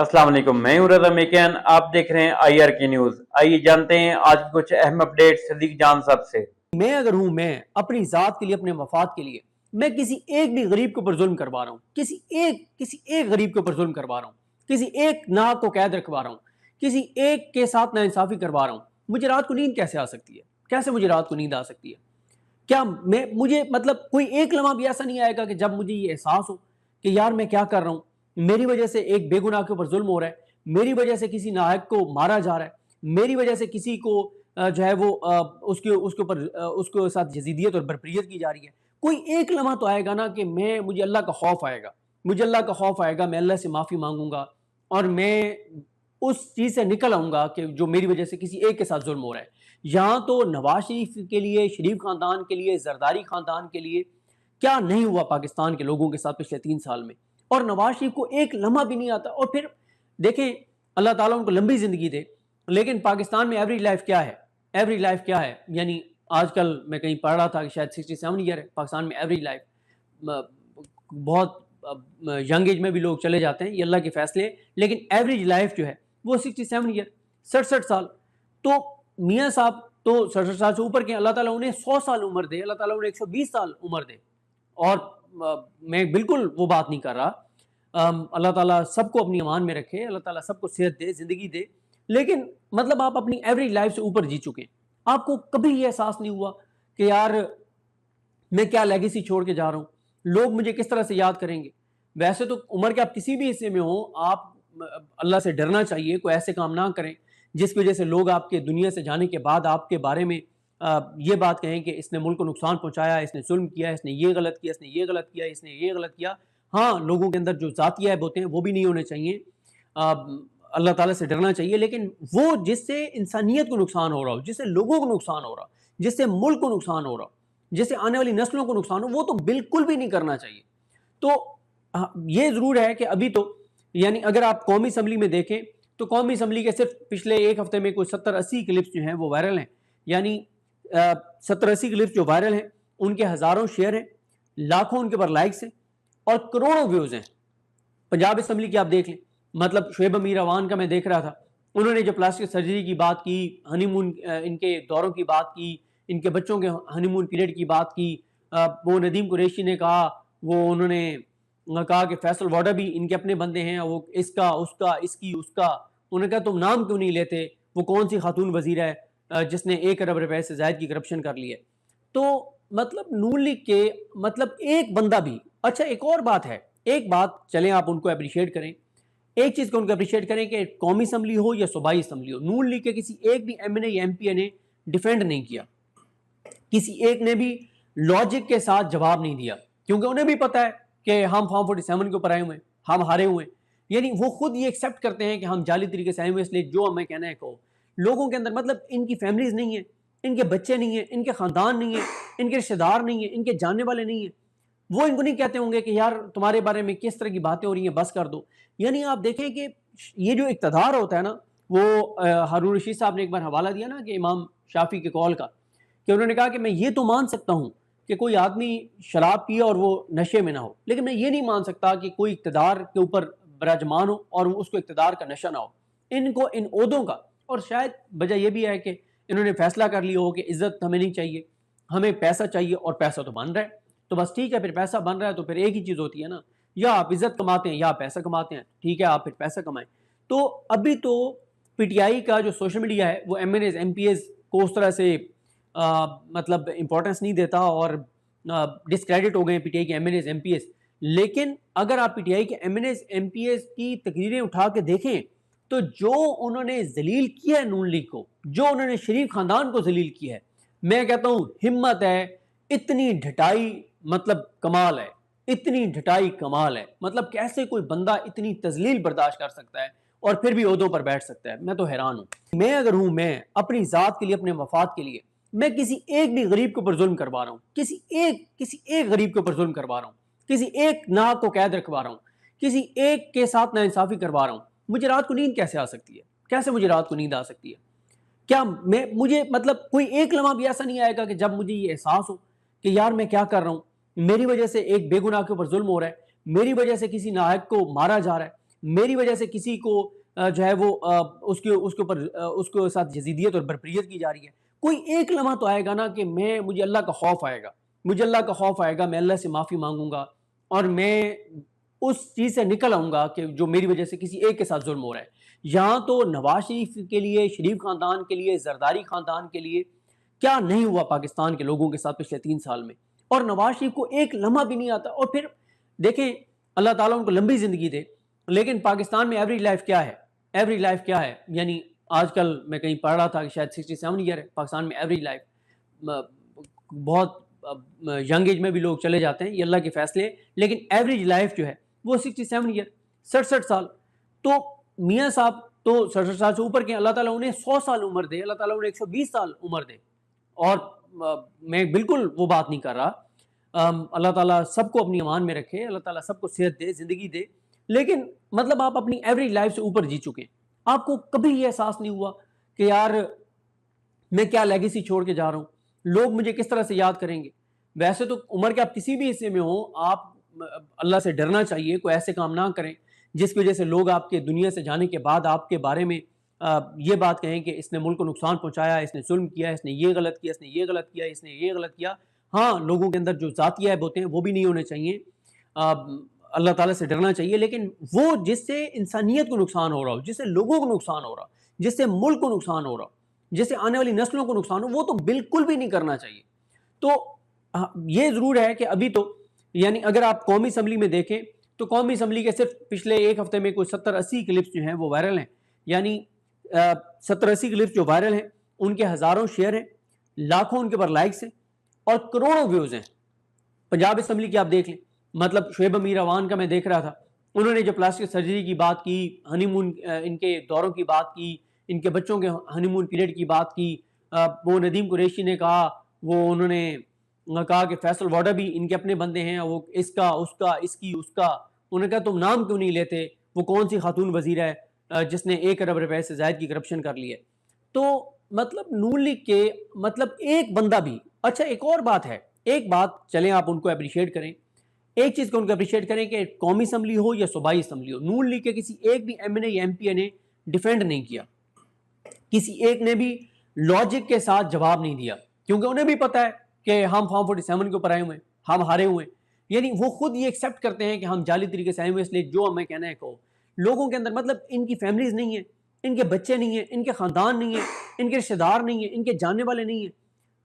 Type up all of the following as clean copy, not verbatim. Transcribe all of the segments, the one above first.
अस्सलाम वालेकुम, मैं हूं रज़ा मेकियान। आप देख रहे हैं IR की न्यूज। आइए जानते हैं आज की कुछ अहम अपडेट सदीक जान साहब से। मैं अगर हूं, मैं अपनी जात के लिए, अपने मफाद के लिए, मैं किसी एक भी गरीब के ऊपर जुल्म करवा रहा हूं, किसी एक गरीब के ऊपर जुल्म करवा रहा हूं, किसी एक नाहक को कैद रखवा रहा हूं, किसी एक के साथ नाइंसाफी करवा रहा हूं, मुझे रात को नींद कैसे आ सकती है? कैसे मुझे रात को नींद आ सकती है? क्या मैं मुझे मतलब कोई एक लम्हा भी ऐसा नहीं आएगा कि जब मुझे ये एहसास हो कि यार मैं क्या कर रहा हूं, मेरी वजह से एक बेगुनाह के ऊपर जुल्म हो रहा है, मेरी वजह से किसी नाहक को मारा जा रहा है, मेरी वजह से किसी को जो है वो उसके उसके ऊपर उसके साथ यजीदियत और बरबरीत की जा रही है। कोई एक लम्हा तो आएगा ना कि मुझे अल्लाह का खौफ आएगा, मुझे अल्लाह का खौफ आएगा, मैं अल्लाह से माफ़ी मांगूंगा और मैं उस चीज़ से निकल आऊंगा कि जो मेरी वजह से किसी एक के साथ जुल्म हो रहा है। यहाँ तो नवाज शरीफ के लिए, शरीफ खानदान के लिए, जरदारी खानदान के लिए क्या नहीं हुआ पाकिस्तान के लोगों के साथ पिछले 3 साल में, और नवाज शरीफ को एक लम्हा भी नहीं आता। और फिर देखें, अल्लाह ताला उनको लंबी जिंदगी दे, लेकिन पाकिस्तान में एवरेज लाइफ क्या है? एवरेज लाइफ क्या है? यानी आजकल मैं कहीं पढ़ रहा था कि शायद 67 ईयर है पाकिस्तान में एवरेज लाइफ। बहुत यंग एज में भी लोग चले जाते हैं, ये अल्लाह के फैसले, लेकिन एवरेज लाइफ जो है वो 67 ईयर, 67 साल। तो मियाँ साहब तो 67 साल से ऊपर के, अल्लाह ताला उन्हें 100 साल उम्र दे, अल्लाह ताला उन्हें 120 साल उम्र दे। और मैं बिल्कुल वो बात नहीं कर रहा, अल्लाह ताला सबको अपनी अमान में रखे, अल्लाह ताला सबको सेहत दे, ज़िंदगी दे, लेकिन मतलब आप अपनी एवरेज लाइफ से ऊपर जी चुके हैं। आपको कभी ये एहसास नहीं हुआ कि यार मैं क्या लेगेसी छोड़ के जा रहा हूँ, लोग मुझे किस तरह से याद करेंगे? वैसे तो उम्र के आप किसी भी हिस्से में हो, आप अल्लाह से डरना चाहिए, कोई ऐसे काम ना करें जिसकी वजह से लोग आपके दुनिया से जाने के बाद आपके बारे में ये बात कहें कि इसने मुल्क को नुकसान पहुंचाया, इसने जुल्म किया, इसने ये गलत किया, इसने ये गलत किया, इसने ये गलत किया। हाँ, लोगों के अंदर जो ज़ाती ऐब होते हैं वो भी नहीं होने चाहिए। अल्लाह ताला से डरना चाहिए, लेकिन वो जिससे इंसानियत को नुकसान हो रहा हो, जिससे लोगों को नुकसान हो रहा हो, जिससे मुल्क को नुकसान हो रहा हो, जिससे आने वाली नस्लों को नुकसान हो, वो तो बिल्कुल भी नहीं करना चाहिए। तो ये ज़रूर है कि अभी तो यानी अगर आप कौमी असम्बली में देखें तो कौमी असम्बली के सिर्फ पिछले एक हफ्ते में कोई 70-80 क्लिप्स जो हैं वो वायरल हैं। यानी 70-80 क्लिप्स जो वायरल हैं उनके हज़ारों शेयर हैं, लाखों उनके पर लाइक्स हैं और करोड़ों व्यूज़ हैं। पंजाब असम्बली की आप देख लें, मतलब शुएब अमीर अवान का मैं देख रहा था, उन्होंने जो प्लास्टिक सर्जरी की बात की, हनीमून इनके दौरों की बात की, इनके बच्चों के हनीमून पीरियड की बात की, वो नदीम कुरैशी ने कहा, वो उन्होंने कहा कि फैसल वाडा भी इनके अपने बंदे हैं, वो इसका उसका इसकी उसका। उन्होंने कहा तुम नाम क्यों नहीं लेते, वो कौन सी खातून वजीर है जिसने 1 अरब रुपए से ज्यादा की करप्शन कर ली है। तो मतलब नून लीग के मतलब एक बंदा भी, अच्छा एक और बात है, एक बात चलें आप उनको अप्रिशिएट करें, एक चीज को उनको अप्रिशिएट करें कि कौमी असम्बली हो या सूबाई असम्बली हो, नून लीग के किसी एक भी एमएनए या एमपीए ने डिफेंड नहीं किया, किसी एक ने भी लॉजिक के साथ जवाब नहीं दिया, क्योंकि उन्हें भी पता है कि हम फॉर्म 47 के ऊपर आए हुए हैं, हम हारे हुए हैं। यानी वो खुद ये एक्सेप्ट करते हैं कि हम जाली तरीके से आए हुए, इसलिए जो हमें कहना है कहो। लोगों के अंदर मतलब इनकी फैमिलीज नहीं है, इनके बच्चे नहीं है, इनके खानदान नहीं है, इनके रिश्तेदार नहीं है, इनके जानने वाले नहीं है, वो इनको नहीं कहते होंगे कि यार तुम्हारे बारे में किस तरह की बातें हो रही हैं, बस कर दो। यानी आप देखें कि ये जो इक़्तिदार होता है ना, वो हारून रशीद साहब ने एक बार हवाला दिया ना कि इमाम शाफी के कौल का, कि उन्होंने कहा कि मैं ये तो मान सकता हूँ कि कोई आदमी शराब पिए और वो नशे में ना हो, लेकिन मैं ये नहीं मान सकता कि कोई इक़्तिदार के ऊपर विराजमान हो और उसको इक़्तिदार का नशा ना हो। इनको इन ओहदों का, और शायद वजह यह भी है कि इन्होंने फैसला कर लिया हो कि इज्जत हमें नहीं चाहिए, हमें पैसा चाहिए, और पैसा तो बन रहा है, तो बस ठीक है, फिर पैसा बन रहा है तो फिर एक ही चीज़ होती है ना, या आप इज्जत कमाते हैं या पैसा कमाते हैं, ठीक है आप फिर पैसा कमाएं। तो अभी तो पीटीआई का जो सोशल मीडिया है वो एमएनएज एमपीएज को उस तरह से मतलब इंपॉर्टेंस नहीं देता और डिस्क्रेडिट हो गए पीटीआई के एमएनएज एमपीएस। लेकिन अगर आप पीटीआई के एमएनएज एमपीएस की तकरीरें उठा के देखें तो जो उन्होंने जलील किया है नून लीग को, जो उन्होंने शरीफ खानदान को जलील किया है, मैं कहता हूं हिम्मत है, इतनी ढटाई मतलब कमाल है, इतनी ढटाई कमाल है। मतलब कैसे कोई बंदा इतनी तजलील बर्दाश्त कर सकता है और फिर भी ओहदों पर बैठ सकता है, मैं तो हैरान हूं। मैं अगर हूं, मैं अपनी जात के लिए, अपने मफाद के लिए, मैं किसी एक भी गरीब के ऊपर जुल्म करवा रहा हूं, किसी एक गरीब के ऊपर जुल्म करवा रहा हूं, किसी एक नाहक को कैद रखवा रहा हूं, किसी एक के साथ नाइंसाफी करवा रहा हूं, मुझे रात को नींद कैसे आ सकती है? कैसे मुझे रात को नींद आ सकती है? क्या मैं मुझे मतलब कोई एक लम्हा भी ऐसा नहीं आएगा कि जब मुझे ये एहसास हो कि यार मैं क्या कर रहा हूं, मेरी वजह से एक बेगुनाह के ऊपर जुल्म हो रहा है, मेरी वजह से किसी नाहक को मारा जा रहा है, میری وجہ سے کسی کو جو ہے وہ اس کے اوپر اس کے ساتھ یزیدیت اور بربریت کی جا رہی ہے. کوئی ایک لمحہ تو آئے گا نا کہ مجھے اللہ کا خوف آئے گا, مجھے اللہ کا خوف آئے گا, میں اللہ سے معافی مانگوں گا اور میں اس چیز سے نکل آؤں گا کہ جو میری وجہ سے کسی ایک کے ساتھ ظلم ہو رہا ہے. یہاں تو نواز شریف کے لیے, شریف خاندان کے لیے, زرداری خاندان کے لیے کیا نہیں ہوا پاکستان کے لوگوں کے ساتھ پچھلے 3 سال میں, اور نواز شریف کو ایک لمحہ بھی نہیں آتا. اور پھر دیکھیں اللہ تعالیٰ ان کو لمبی زندگی دے, لیکن پاکستان میں ایوریج لائف کیا ہے, ایوریج لائف کیا ہے, یعنی آج کل میں کہیں پڑھ رہا تھا کہ شاید 67 ایئر ہے پاکستان میں ایوریج لائف. بہت ینگ ایج میں بھی لوگ چلے جاتے ہیں, یہ اللہ کے فیصلے, لیکن ایوریج لائف جو ہے وہ 67 ایئر, 67 سال. تو میاں صاحب تو 67 سال سے اوپر کے, اللہ تعالیٰ انہیں 100 سال عمر دے, اللہ تعالیٰ انہیں 120 سال عمر دے. اور میں بالکل وہ بات نہیں کر رہا, اللہ تعالیٰ سب کو اپنی امان میں رکھے, اللہ تعالیٰ سب کو صحت دے, زندگی دے, لیکن مطلب آپ اپنی ایوریج لائف سے اوپر جی چکے. آپ کو کبھی یہ احساس نہیں ہوا کہ یار میں کیا لیگیسی چھوڑ کے جا رہا ہوں, لوگ مجھے کس طرح سے یاد کریں گے. ویسے تو عمر کے آپ کسی بھی حصے میں ہوں, آپ اللہ سے ڈرنا چاہیے, کوئی ایسے کام نہ کریں جس کی وجہ سے لوگ آپ کے دنیا سے جانے کے بعد آپ کے بارے میں یہ بات کہیں کہ اس نے ملک کو نقصان پہنچایا, اس نے ظلم کیا, اس نے یہ غلط کیا, اس نے یہ غلط کیا, اس نے یہ غلط کیا. ہاں, لوگوں کے اندر جو ذاتی عیب ہوتے ہیں وہ بھی نہیں ہونے چاہیے, اللہ تعالیٰ سے ڈرنا چاہیے, لیکن وہ جس سے انسانیت کو نقصان ہو رہا ہو, جس سے لوگوں کو نقصان ہو رہا ہو, جس سے ملک کو نقصان ہو رہا ہو, جس سے آنے والی نسلوں کو نقصان ہو, وہ تو بالکل بھی نہیں کرنا چاہیے. تو یہ ضرور ہے کہ ابھی تو یعنی اگر آپ قومی اسمبلی میں دیکھیں تو قومی اسمبلی کے صرف پچھلے ایک ہفتے میں کوئی 70-80 کلپس جو ہیں وہ وائرل ہیں, یعنی 70-80 کلپس جو وائرل ہیں ان کے ہزاروں شیئر ہیں, لاکھوں ان کے پر لائکس ہیں اور کروڑوں ویوز ہیں. پنجاب اسمبلی کی آپ دیکھ لیں, مطلب شعیب امیر اوان کا میں دیکھ رہا تھا, انہوں نے جو پلاسٹک سرجری کی بات کی, ہنی مون ان کے دوروں کی بات کی, ان کے بچوں کے ہنی مون پیریڈ کی بات کی, وہ ندیم قریشی نے کہا, وہ انہوں نے کہا کہ فیصل واڈا بھی ان کے اپنے بندے ہیں, وہ اس کا اس کا اس کی اس کا, انہوں نے کہا تم نام کیوں نہیں لیتے, وہ کون سی خاتون وزیر ہے جس نے 1 ارب روپے سے زائد کی کرپشن کر لی ہے. تو مطلب نون لیگ کے مطلب ایک بندہ بھی, اچھا ایک اور بات ہے, ایک بات چلیں آپ ان کو اپریشیٹ کریں, ایک چیز کو ان کو اپریشیٹ کریں کہ قومی اسمبلی ہو یا صوبائی اسمبلی ہو, نون لیگ کے کسی ایک بھی ایم این اے یا ایم پی اے نے ڈیفینڈ نہیں کیا, کسی ایک نے بھی لاجک کے ساتھ جواب نہیں دیا, کیونکہ انہیں بھی پتا ہے کہ ہم فارم 47 کے اوپر آئے ہوئے ہیں, ہم ہارے ہوئے ہیں. یعنی وہ خود یہ ایکسیپٹ کرتے ہیں کہ ہم جعلی طریقے سے آئے ہوئے, اس لیے جو ہمیں کہنا ہے کہو. لوگوں کے اندر مطلب ان کی فیملیز نہیں ہیں, ان کے بچے نہیں ہیں, ان کے خاندان نہیں ہیں, ان کے رشتہ دار نہیں ہیں, ان کے جاننے والے نہیں ہیں,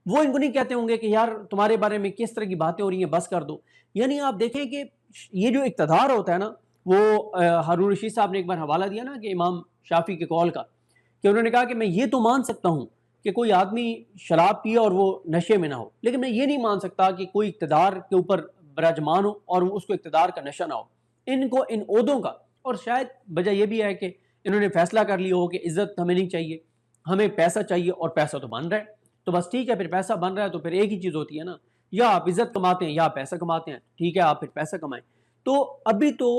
وہ ان کو نہیں کہتے ہوں گے کہ یار تمہارے بارے میں کس طرح کی باتیں ہو رہی ہیں, بس کر دو. یعنی آپ دیکھیں کہ یہ جو اقتدار ہوتا ہے نا, وہ ہارون رشید صاحب نے ایک بار حوالہ دیا نا کہ امام شافعی کے قول کا, کہ انہوں نے کہا کہ میں یہ تو مان سکتا ہوں کہ کوئی آدمی شراب پیے اور وہ نشے میں نہ ہو, لیکن میں یہ نہیں مان سکتا کہ کوئی اقتدار کے اوپر براجمان ہو اور اس کو اقتدار کا نشہ نہ ہو. ان کو ان عہدوں کا, اور شاید وجہ یہ بھی ہے کہ انہوں نے فیصلہ کر لیا ہو کہ عزت ہمیں نہیں چاہیے, ہمیں پیسہ چاہیے, اور پیسہ تو بن رہا ہے, تو بس ٹھیک ہے, پھر پیسہ بن رہا ہے تو پھر ایک ہی چیز ہوتی ہے نا, یا آپ عزت کماتے ہیں یا پیسہ کماتے ہیں, ٹھیک ہے آپ پھر پیسہ کمائیں. تو ابھی تو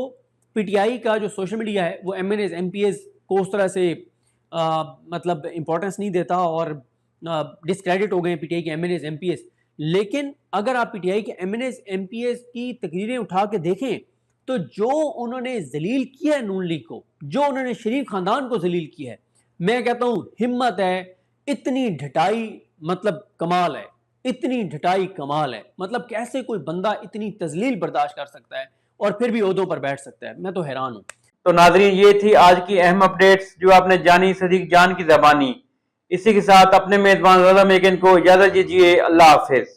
پی ٹی آئی کا جو سوشل میڈیا ہے وہ M N As M P As کو اس طرح سے مطلب امپورٹنس نہیں دیتا, اور ڈسکریڈٹ ہو گئے پی ٹی آئی کے M N As M P As. لیکن اگر آپ پی ٹی آئی کے M N As M P As کی تقریریں اٹھا کے دیکھیں تو جو انہوں نے ذلیل کیا ہے نون لیگ کو, جو انہوں نے شریف خاندان کو ذلیل کیا ہے, میں کہتا ہوں ہمت ہے, اتنی ڈھٹائی مطلب کمال ہے, اتنی ڈھٹائی کمال ہے. مطلب کیسے کوئی بندہ اتنی تذلیل برداشت کر سکتا ہے اور پھر بھی عہدوں پر بیٹھ سکتا ہے, میں تو حیران ہوں. تو ناظرین یہ تھی آج کی اہم اپڈیٹس جو آپ نے جانی صدیق جان کی زبانی. اسی کے ساتھ اپنے میزبان رضا میکن کو اجازت دیجیے, اللہ حافظ.